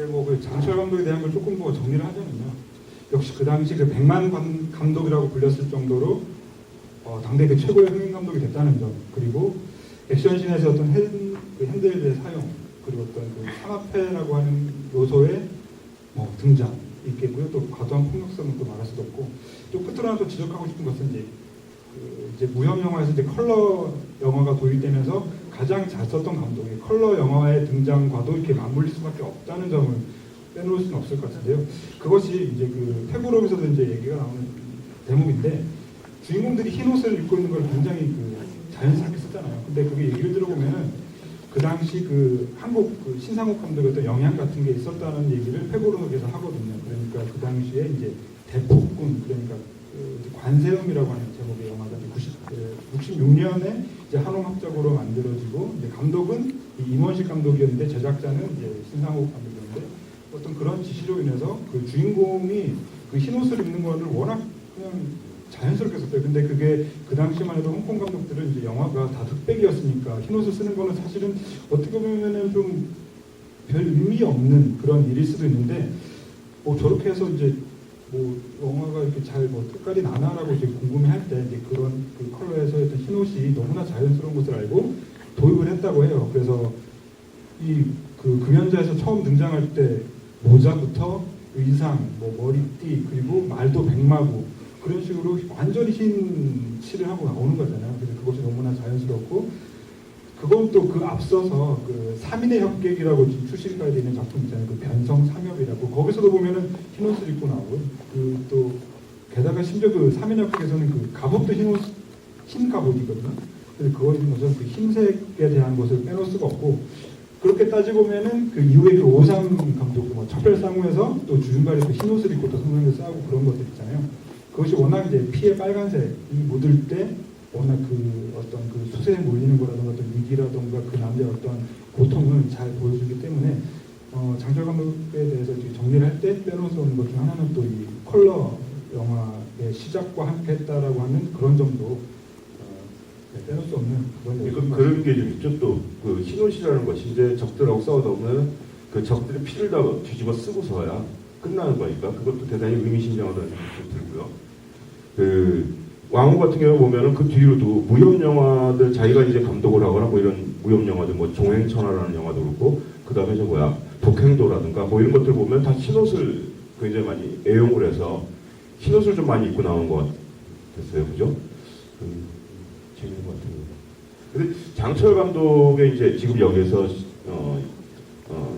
뭐 그 장철 감독에 대한 걸 조금 뭐 정리를 하자면요. 역시 그 당시 그 백만 감독이라고 불렸을 정도로 당대 그 최고의 흥행 감독이 됐다는 점, 그리고 액션씬에서 어떤 그 핸들의 사용, 그리고 어떤 그 산화폐라고 하는 요소의 등장 있겠고요. 또 과도한 폭력성은 또 말할 수도 없고, 또 끝으로 하나 또 지적하고 싶은 것은 이제 무협 영화에서 이제 컬러 영화가 도입되면서 가장 잘 썼던 감독이 컬러 영화의 등장과도 이렇게 맞물릴 수밖에 없다는 점을 빼놓을 수는 없을 것 같은데요. 그것이 이제 그 페고롬에서도 이제 얘기가 나오는 대목인데, 주인공들이 흰 옷을 입고 있는 걸 굉장히 그 자연스럽게 쓰잖아요. 근데 그게 얘기를 들어보면은 그 당시 그 한국 그 신상욱 감독의 어떤 영향 같은 게 있었다는 얘기를 페고롬에서 하거든요. 그러니까 그 당시에 이제 대폭군, 그러니까 그 관세음이라고 하는 제목의 영화가 66년에 이제 한홍합작으로 만들어지고, 이제 감독은 임원식 감독이었는데 제작자는 이제 신상욱 감독이었는데, 어떤 그런 지시로 인해서 그 주인공이 그 흰옷을 입는 거를 워낙 그냥 자연스럽게 썼어요. 근데 그게 그 당시만 해도 홍콩 감독들은 이제 영화가 다 흑백이었으니까 흰옷을 쓰는 거는 사실은 어떻게 보면은 좀 별 의미 없는 그런 일일 수도 있는데, 저렇게 해서 이제 영화가 이렇게 잘 색깔이 나나라고 이제 궁금해할 때 이제 그런 그 컬러에서 어떤 흰옷이 너무나 자연스러운 것을 알고 도입을 했다고 해요. 그래서 이 그 금연자에서 처음 등장할 때 모자부터 의상, 머리띠, 그리고 말도 백마구 그런 식으로 완전히 흰 칠을 하고 나오는 거잖아요. 그래서 그것이 너무나 자연스럽고, 그건 또 그 앞서서 그 3인의 협객이라고 지금 출시가 되는 작품 있잖아요. 그 변성 삼협이라고, 거기서도 보면은 흰옷을 입고 나오고, 그 또 게다가 심지어 그 3인 협객에서는 그 갑옷도 흰 갑옷이거든요. 그래서 그거 입은 것은 그 흰색에 대한 것을 빼놓을 수가 없고, 그렇게 따지고 보면은 그 이후에 그 오상 감독 척별상무에서 또 주중발에 또 흰옷을 입고 또 성명을 싸우고 그런 것들 있잖아요. 그것이 워낙 이제 피에 빨간색이 묻을 때 워낙 그 어떤 그 수세에 몰리는 거라든가 어떤 위기라든가 그 남자의 어떤 고통을 잘 보여주기 때문에 장철 감독에 대해서 정리를 할 때 빼놓을 수 없는 것 중 하나는 또 이 컬러 영화의 시작과 함께 했다라고 하는 그런 점도 빼놓을 수 없는 그런 게 좀 있죠. 또 그 흰옷이라는 것이 이제 적들하고 싸우다 보면 그 적들의 피를 다 뒤집어 쓰고서야 끝나는 거니까 그것도 대단히 의미심장하다는 생각이 들고요. 그 왕후 같은 경우 보면은 그 뒤로도 무협 영화들 자기가 이제 감독을 하거나 뭐 이런 무협 영화들 종행천하라는 영화도 그렇고, 그 다음에 독행도라든가 뭐 이런 것들 보면 다 흰옷을 굉장히 많이 애용을 해서 흰옷을 좀 많이 입고 나온 것 같았어요. 그죠? 재밌는 것 같은 거. 근데 장철 감독의 이제 지금 여기서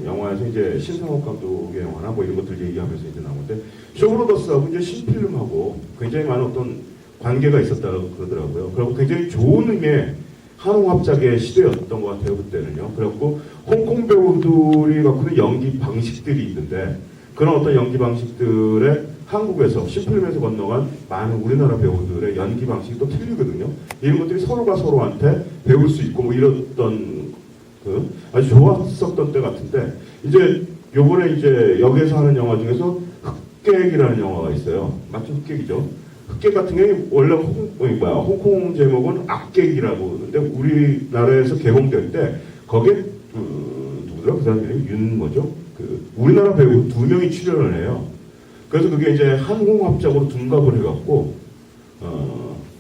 영화에서 이제 신상욱 감독의 영화나 뭐 이런 것들 얘기하면서 이제 나오는데, 쇼브로더스하고 이제 신필름하고 굉장히 많은 어떤 관계가 있었다고 그러더라고요. 그리고 굉장히 좋은 의미의 한홍합작의 시대였던 것 같아요, 그때는요. 그래갖고 홍콩 배우들이 갖고 있는 연기 방식들이 있는데, 그런 어떤 연기 방식들에 한국에서 신필름에서 건너간 많은 우리나라 배우들의 연기 방식이 또 틀리거든요. 이런 것들이 서로가 서로한테 배울 수 있고 뭐 이랬던 아주 좋았었던 때 같은데, 이제 요번에 이제 여기에서 하는 영화 중에서 흑객이라는 영화가 있어요. 맞죠? 흑객이죠. 흑객 같은 경우에 원래 홍콩 제목은 악객이라고 하는데, 우리나라에서 개봉될 때 거기에 누구더라? 그 사람 이름이 우리나라 배우 2명이 출연을 해요. 그래서 그게 이제 한홍합작으로 둔갑을 해갖고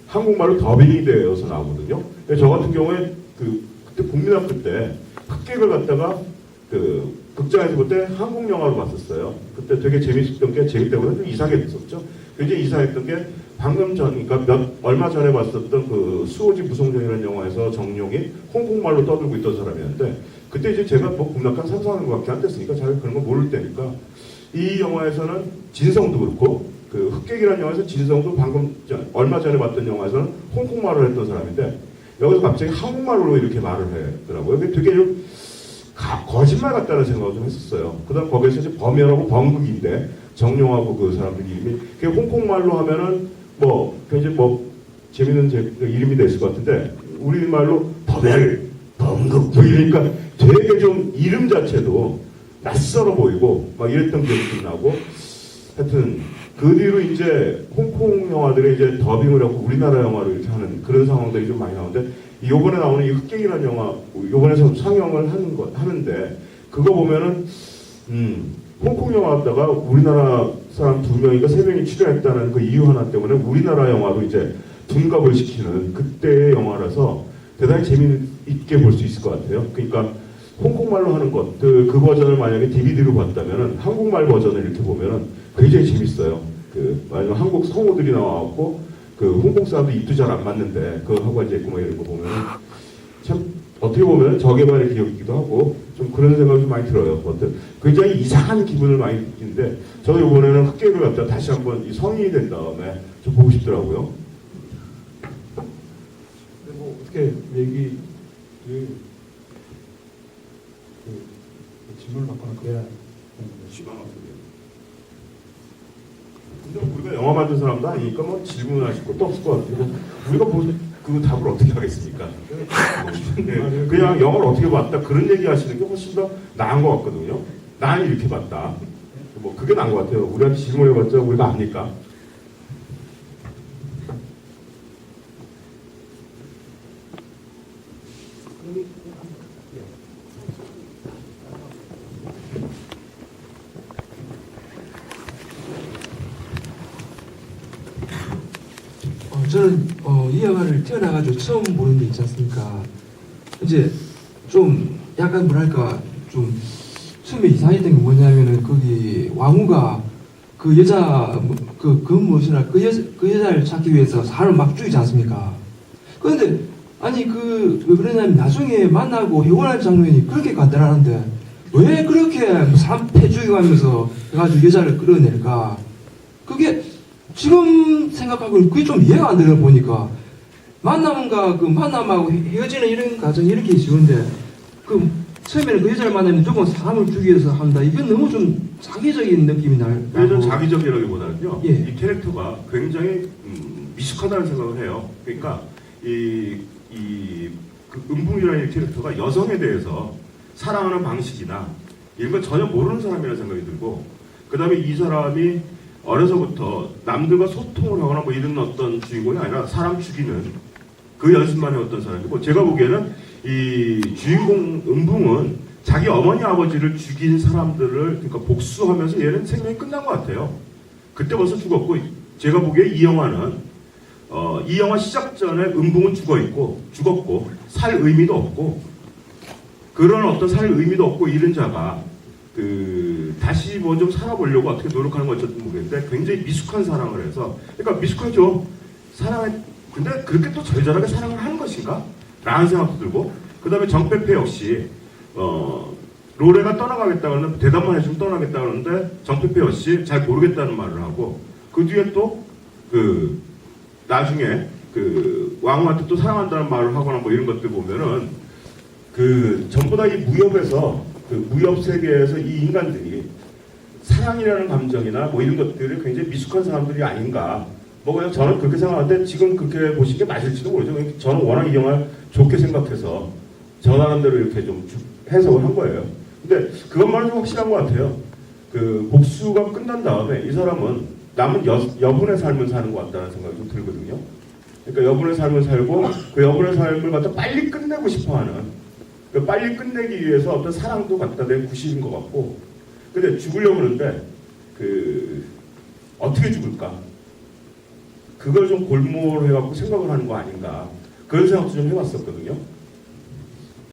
한국말로 더빙이 되어서 나오거든요. 저 같은 경우에 그때 국민학교 때 흑객을 갖다가 그 극장에서 볼 때 한국 영화로 봤었어요. 그때 되게 재밌었던 게, 재밌다고는 좀 이상했었죠. 굉장히 이상했던 게, 방금 전, 그러니까 얼마 전에 봤었던 그 수호지 무송정이라는 영화에서 정룡이 홍콩말로 떠들고 있던 사람이었는데, 그때 이제 제가 국락한 상상하는 것밖에 안 됐으니까 잘 그런 거 모를 때니까, 이 영화에서는 진성도 그렇고, 그 흑객이라는 영화에서 진성도 방금 얼마 전에 봤던 영화에서는 홍콩말을 했던 사람인데, 여기서 갑자기 한국말로 이렇게 말을 하더라고요. 그게 되게 좀 거짓말 같다는 생각을 좀 했었어요. 그 다음 거기에서 이제 범연하고 범극인데, 정룡하고 그 사람들 이름이, 그게 홍콩말로 하면은 굉장히 재밌는 이름이 됐을 것 같은데, 우리말로 범연, 범극, 이러니까 되게 좀 이름 자체도 낯설어 보이고, 막 이랬던 기억이 좀 나고, 하여튼, 그 뒤로 이제 홍콩 영화들이 이제 더빙을 하고 우리나라 영화를 이렇게 하는 그런 상황들이 좀 많이 나오는데, 요번에 나오는 이 흑객이라는 영화, 요번에서 상영을 하는데, 그거 보면은 홍콩 영화다가 우리나라 사람 2명인가 3명이 출연했다는 그 이유 하나 때문에 우리나라 영화로 이제 둔갑을 시키는 그때의 영화라서 대단히 재미있게 볼 수 있을 것 같아요. 그러니까 홍콩말로 하는 것, 그 버전을 만약에 DVD로 봤다면은 한국말 버전을 이렇게 보면은 굉장히 재밌어요. 만약 한국 성우들이 나와갖고 홍콩 사람도 입도 잘 안 맞는데 그거 하고 앉아있고 뭐 이런 거 보면은 참 어떻게 보면 저개발의 기억이기도 하고 좀 그런 생각이 좀 많이 들어요. 굉장히 이상한 기분을 많이 느끼는데 저도 이번에는 흑개를 갖다 다시 한번 이 성인이 된 다음에 좀 보고 싶더라고요. 근데 뭐 어떻게 얘기를 질문을 받거나 그래야 시간 없어요. 근데 우리가 영화 만든 사람도 아니니까 뭐 질문하실 것도 없을 것 같아요. 우리가 그 답을 어떻게 하겠습니까? 네, 그냥 영화를 어떻게 봤다 그런 얘기 하시는 게 훨씬 더 나은 것 같거든요. 난 이렇게 봤다. 뭐 그게 나은 것 같아요. 우리한테 질문해봤자 우리가 압니까? 저는 이 영화를 태어나가지고 처음 보는 게 있지 않습니까? 이제 좀 약간 뭐랄까 좀 처음에 이상했던 게 뭐냐면은 거기 왕후가 그 여자 무엇이나 그 여자를 찾기 위해서 사람을 막 죽이지 않습니까? 그런데 아니 왜 그러냐면 나중에 만나고 회원할 장면이 그렇게 간단하는데 왜 그렇게 사람 패 죽여가면서 해가지고 여자를 끌어낼까? 그게 지금 생각하고 그게 좀 이해가 안 되는 보니까 만남과 그 만남하고 헤어지는 이런 과정이 이렇게 쉬운데 처음에는 그 여자를 만나면 무조건 사람을 죽이기 위해서 한다. 이건 너무 좀 자기적인 느낌이 나고. 그래서 자기적이라기보다는요. 예. 이 캐릭터가 굉장히 미숙하다는 생각을 해요. 그러니까 그 은붕이라는 캐릭터가 여성에 대해서 사랑하는 방식이나 이런 걸 전혀 모르는 사람이라는 생각이 들고 그 다음에 이 사람이 어려서부터 남들과 소통을 하거나 뭐 이런 어떤 주인공이 아니라 사람 죽이는 그 연습만 해왔던 사람이고 제가 보기에는 이 주인공 은붕은 자기 어머니 아버지를 죽인 사람들을 그러니까 복수하면서 얘는 생명이 끝난 것 같아요. 그때 벌써 죽었고 제가 보기에 이 영화는 이 영화 시작 전에 은붕은 죽었고 살 의미도 없고 그런 어떤 살 의미도 없고 이런 자가 다시 뭐 좀 살아보려고 어떻게 노력하는 건 어쨌든 모르겠는데 굉장히 미숙한 사랑을 해서 그러니까 미숙하죠. 근데 그렇게 또 절절하게 사랑을 하는 것인가? 라는 생각도 들고 그 다음에 정페페 역시 로레가 떠나가겠다 그러는데 대답만 해주면 떠나겠다 그러는데 정페페 역시 잘 모르겠다는 말을 하고 그 뒤에 또 나중에 왕후한테 또 사랑한다는 말을 하거나 뭐 이런 것들 보면은 전부 다 이 무협 세계에서 이 인간들이 사랑이라는 감정이나 뭐 이런 것들이 굉장히 미숙한 사람들이 아닌가. 뭐 그냥 저는 그렇게 생각하는데 지금 그렇게 보시는 게 맞을지도 모르죠. 저는 워낙 이 영화를 좋게 생각해서 저 나름대로 이렇게 좀 해석을 한 거예요. 근데 그것만은 좀 확실한 것 같아요. 복수가 끝난 다음에 이 사람은 남은 여분의 삶을 사는 것 같다는 생각이 좀 들거든요. 그러니까 여분의 삶을 살고 그 여분의 삶을 갖다 빨리 끝내고 싶어하는 빨리 끝내기 위해서 어떤 사랑도 갖다 낸 구실인 것 같고 근데 죽으려고 하는데 어떻게 죽을까? 그걸 좀 골몰해갖고 생각을 하는 거 아닌가 그런 생각도 좀 해봤었거든요.